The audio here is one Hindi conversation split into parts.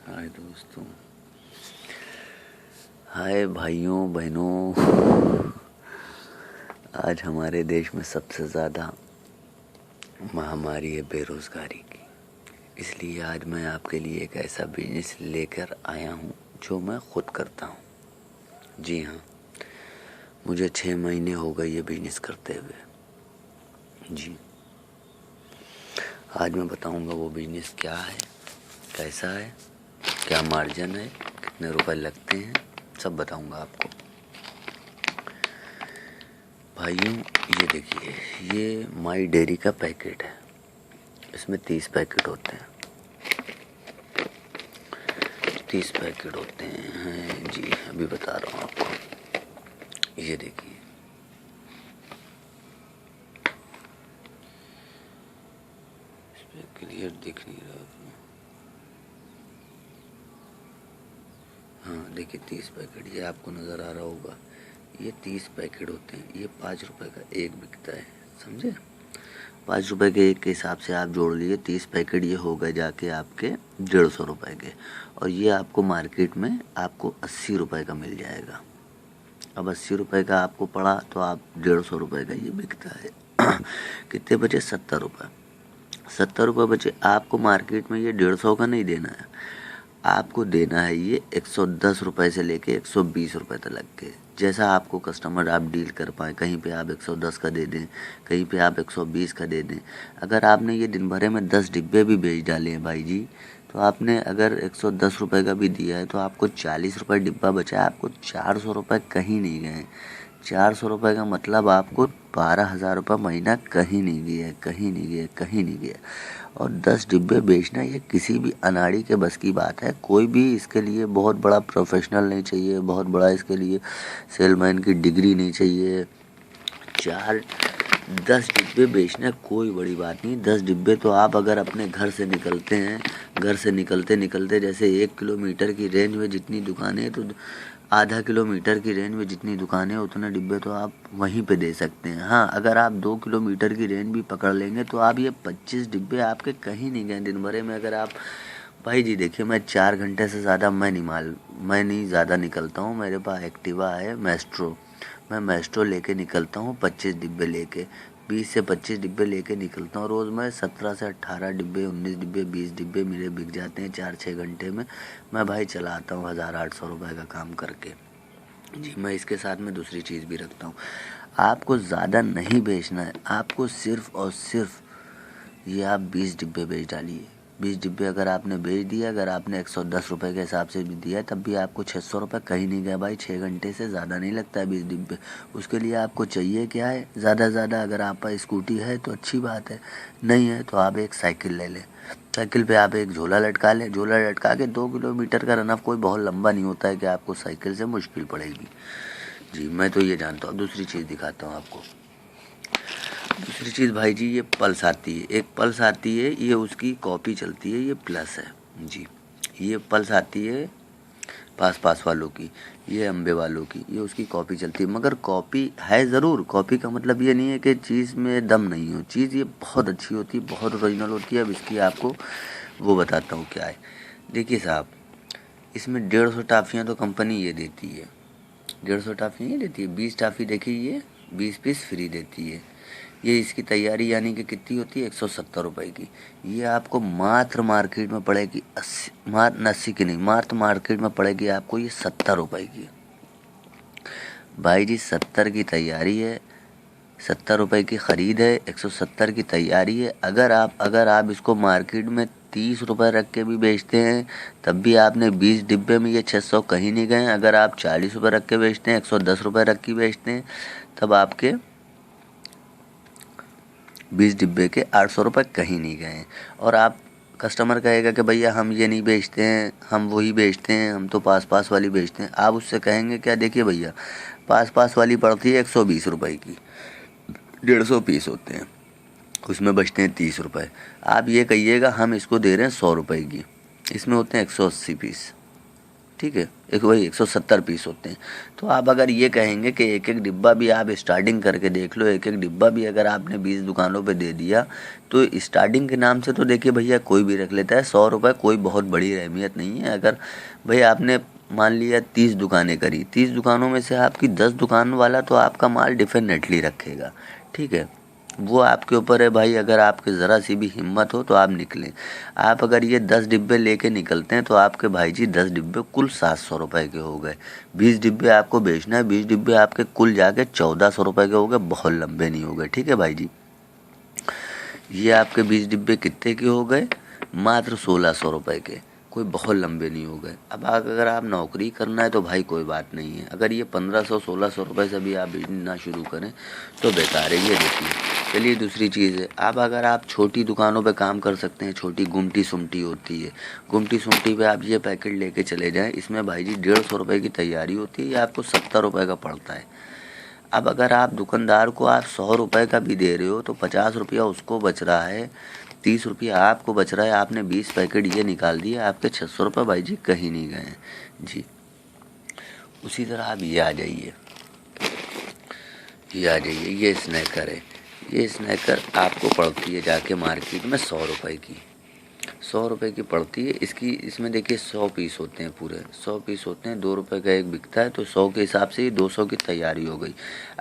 हाय दोस्तों, हाय भाइयों बहनों। आज हमारे देश में सबसे ज़्यादा महामारी है बेरोज़गारी की। इसलिए आज मैं आपके लिए एक ऐसा बिजनेस लेकर आया हूँ जो मैं खुद करता हूँ। जी हाँ, मुझे 6 महीने हो गए ये बिजनेस करते हुए। जी, आज मैं बताऊँगा वो बिजनेस क्या है, कैसा है, क्या मार्जिन है, कितने रुपए लगते हैं, सब बताऊँगा आपको। भाइयों, ये देखिए, ये माई डेयरी का पैकेट है। इसमें 30 पैकेट होते हैं। 30 पैकेट होते हैं जी, अभी बता रहा हूँ आपको। ये देखिए, इस पे क्लियर दिख नहीं रहा आपको। हाँ देखिए, 30 पैकेट ये आपको नज़र आ रहा होगा। ये 30 पैकेट होते हैं। ये 5 रुपए का एक बिकता है, समझे। 5 रुपए के एक के हिसाब से आप जोड़ लिए, 30 पैकेट ये हो गए जाके आपके 150 रुपए के। और ये आपको मार्केट में आपको 80 रुपए का मिल जाएगा। अब 80 रुपए का आपको पड़ा तो आप 150 रुपए का ये बिकता है। कितने बचे? 70 रुपए। 70 रुपए बचे। आपको मार्केट में ये 150 का नहीं देना है, आपको देना है ये 110 रुपए से लेके 120 रुपए तक के। जैसा आपको कस्टमर आप डील कर पाए, कहीं पे आप 110 का दे दें, कहीं पे आप 120 का दे दें। अगर आपने ये दिन भरे में 10 डिब्बे भी बेच डाले हैं भाई जी, तो आपने अगर 110 रुपए का भी दिया है तो आपको 40 रुपए डिब्बा बचा है। आपको 400 रुपए कहीं नहीं गए। 400 रुपए का मतलब आपको 12,000 रुपये महीना कहीं नहीं गया, कहीं नहीं गया, कहीं नहीं गया। और 10 डिब्बे बेचना ये किसी भी अनाड़ी के बस की बात है। कोई भी इसके लिए बहुत बड़ा प्रोफेशनल नहीं चाहिए, बहुत बड़ा इसके लिए सेलमैन की डिग्री नहीं चाहिए। 10 डिब्बे बेचना कोई बड़ी बात नहीं। 10 डिब्बे तो आप अगर अपने घर से निकलते हैं, घर से निकलते निकलते जैसे 1 किलोमीटर की रेंज में जितनी दुकानें हैं, तो आधा किलोमीटर की रेंज में जितनी दुकानें हैं उतने डिब्बे तो आप वहीं पे दे सकते हैं। हाँ, अगर आप 2 किलोमीटर की रेंज भी पकड़ लेंगे तो आप ये 25 डिब्बे आपके कहीं नहीं गए दिन भरे में। अगर आप भाई जी देखिए, मैं 4 घंटे से ज़्यादा मैं नहीं ज़्यादा निकलता हूँ। मेरे पास एक्टिवा है मैस्ट्रो। मैं मैस्ट्रो लेके निकलता हूँ 25 डिब्बे लेके, 20 से 25 डिब्बे लेके निकलता हूँ रोज़। मैं 17 से 18 डिब्बे, 19 डिब्बे, 20 डिब्बे मेरे बिक जाते हैं 4-6 घंटे में। मैं भाई चलाता हूँ 1,800 रुपये का काम करके। जी, मैं इसके साथ में दूसरी चीज़ भी रखता हूँ। आपको ज़्यादा नहीं बेचना है, आपको सिर्फ और सिर्फ ये आप 20 डिब्बे बेच डालिए। 20 डिब्बे अगर आपने बेच दिए, अगर आपने 110 रुपये के हिसाब से भी दिया तब भी आपको 600 रुपये कहीं नहीं गया भाई। 6 घंटे से ज़्यादा नहीं लगता है 20 डिब्बे। उसके लिए आपको चाहिए क्या है? ज़्यादा से ज़्यादा अगर आप पास स्कूटी है तो अच्छी बात है, नहीं है तो आप एक साइकिल ले लें। साइकिल पे आप एक झोला लटका लें। झोला लटका के 2 किलोमीटर का रन ऑफ कोई बहुत लंबा नहीं होता है कि आपको साइकिल से मुश्किल पड़ेगी। जी, मैं तो ये जानता हूँ। दूसरी चीज़ दिखाता हूँ आपको। दूसरी चीज़ भाई जी, ये पल्स आती है, एक पल्स आती है, ये उसकी कॉपी चलती है, ये प्लस है जी। ये पल्स आती है पास वालों की, ये अम्बे वालों की, ये उसकी कॉपी चलती है। मगर कॉपी है ज़रूर। कॉपी का मतलब ये नहीं है कि चीज़ में दम नहीं हो। चीज़ ये बहुत अच्छी होती है, बहुत ओरिजिनल होती है। अब इसकी आपको वो बताता हूँ क्या है। देखिए साहब, इसमें 150 टाफियाँ तो कंपनी ये देती है। 150 टाफियाँ ये देती है। 20 टाफी देखिए, ये 20 पीस फ्री देती है। ये इसकी तैयारी यानी कि कितनी होती है? 170 रुपये की। ये आपको मात्र मार्केट में पड़ेगी 80 की नहीं, मात्र मार्केट में पड़ेगी आपको ये 70 रुपये की। भाई जी 70 की तैयारी है, 70 रुपये की ख़रीद है, 170 की तैयारी है। अगर आप इसको मार्केट में 30 रुपये रख के भी बेचते हैं तब भी आपने 20 डिब्बे में ये 600 कहीं नहीं गए। अगर आप 40 रुपये रख के बेचते हैं, 110 रुपये रख के बेचते हैं, तब आपके 20 डिब्बे के 800 रुपये कहीं नहीं गए। और आप कस्टमर कहेगा कि भैया हम ये नहीं बेचते हैं, हम वही बेचते हैं, हम तो पास वाली बेचते हैं। आप उससे कहेंगे क्या? देखिए भैया, पास वाली पड़ती है 120 रुपये की, 150 पीस होते हैं, उसमें बचते हैं 30 रुपये। आप ये कहिएगा हम इसको दे रहे हैं 100 रुपये की, इसमें होते हैं 180 पीस। ठीक है, एक वही 170 पीस होते हैं। तो आप अगर ये कहेंगे कि एक एक डिब्बा भी आप स्टार्टिंग करके देख लो, एक एक डिब्बा भी अगर आपने 20 दुकानों पे दे दिया तो स्टार्टिंग के नाम से तो देखिए भैया कोई भी रख लेता है। 100 रुपये कोई बहुत बड़ी अहमियत नहीं है। अगर भैया आपने मान लिया 30 दुकानें करी, 30 दुकानों में से आपकी 10 दुकान वाला तो आपका माल डेफिनेटली रखेगा, ठीक है। वो आपके ऊपर है भाई, अगर आपके ज़रा सी भी हिम्मत हो तो आप निकलें। आप अगर ये 10 डिब्बे लेके निकलते हैं तो आपके भाई जी 10 डिब्बे कुल 700 रुपये के हो गए। 20 डिब्बे आपको बेचना है, 20 डिब्बे आपके कुल जाके 1400 रुपये के हो गए, बहुत लंबे नहीं हो गए, ठीक है भाई जी। ये आपके 20 डिब्बे कितने के हो गए, मात्र 1600 रुपये के, कोई बहुत लंबे नहीं हो गए। अब अगर आप नौकरी करना है तो भाई कोई बात नहीं है, अगर ये 1500-1600 रुपये से भी आप बेचना शुरू करें तो बेकार है। ये देखिए, चलिए दूसरी चीज़ है, अगर आप छोटी दुकानों पे काम कर सकते हैं, छोटी गुमटी सुमटी होती है, गुमटी सुमटी पे आप ये पैकेट लेके चले जाएं, इसमें भाई जी 150 रुपये की तैयारी होती है, ये आपको 70 रुपये का पड़ता है। अब अगर आप दुकानदार को आप 100 रुपये का भी दे रहे हो तो 50 रुपया उसको बच रहा है, 30 रुपया आपको बच रहा है। आपने 20 पैकेट ये निकाल दिए, आपके 600 रुपये भाई जी कहीं नहीं गए जी। उसी तरह आप ये आ जाइए, ये स्नैकर है। ये स्नैकर आपको पड़ती है जाके मार्केट में 100 रुपये की, 100 रुपये की पड़ती है। इसमें देखिए 100 पीस होते हैं, पूरे 100 पीस होते हैं, 2 रुपये का एक बिकता है, तो 100 के हिसाब से ये 200 की तैयारी हो गई।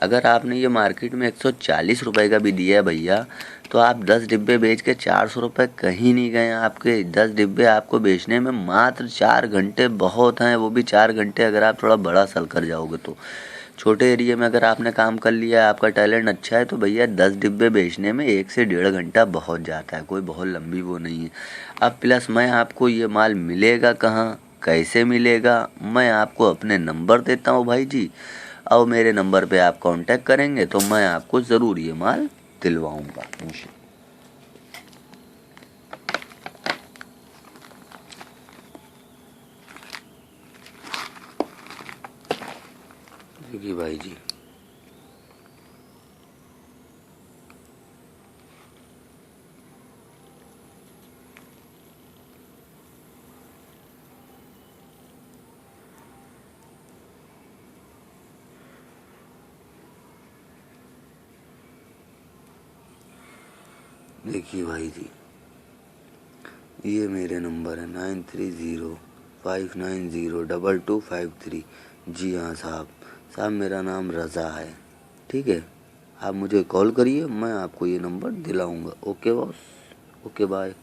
अगर आपने ये मार्केट में 140 रुपये का भी दिया है भैया, तो आप 10 डिब्बे बेच के 400 रुपये कहीं नहीं गए। आपके 10 डिब्बे आपको बेचने में मात्र 4 घंटे बहुत हैं, वो भी 4 घंटे अगर आप थोड़ा बड़ा सल कर जाओगे तो। छोटे एरिया में अगर आपने काम कर लिया, आपका टैलेंट अच्छा है, तो भैया 10 डिब्बे बेचने में 1 से 1.5 घंटा बहुत जाता है, कोई बहुत लंबी वो नहीं है। अब प्लस मैं आपको ये माल मिलेगा कहाँ, कैसे मिलेगा, मैं आपको अपने नंबर देता हूँ भाई जी, और मेरे नंबर पे आप कांटेक्ट करेंगे तो मैं आपको ज़रूर ये माल दिलवाऊँगा। देखिए भाई जी, देखिए भाई जी, ये मेरे नंबर है 9305902253। जी हाँ साहब मेरा नाम रज़ा है, ठीक है। आप मुझे कॉल करिए, मैं आपको ये नंबर दिलाऊंगा। Okay boss, okay bye.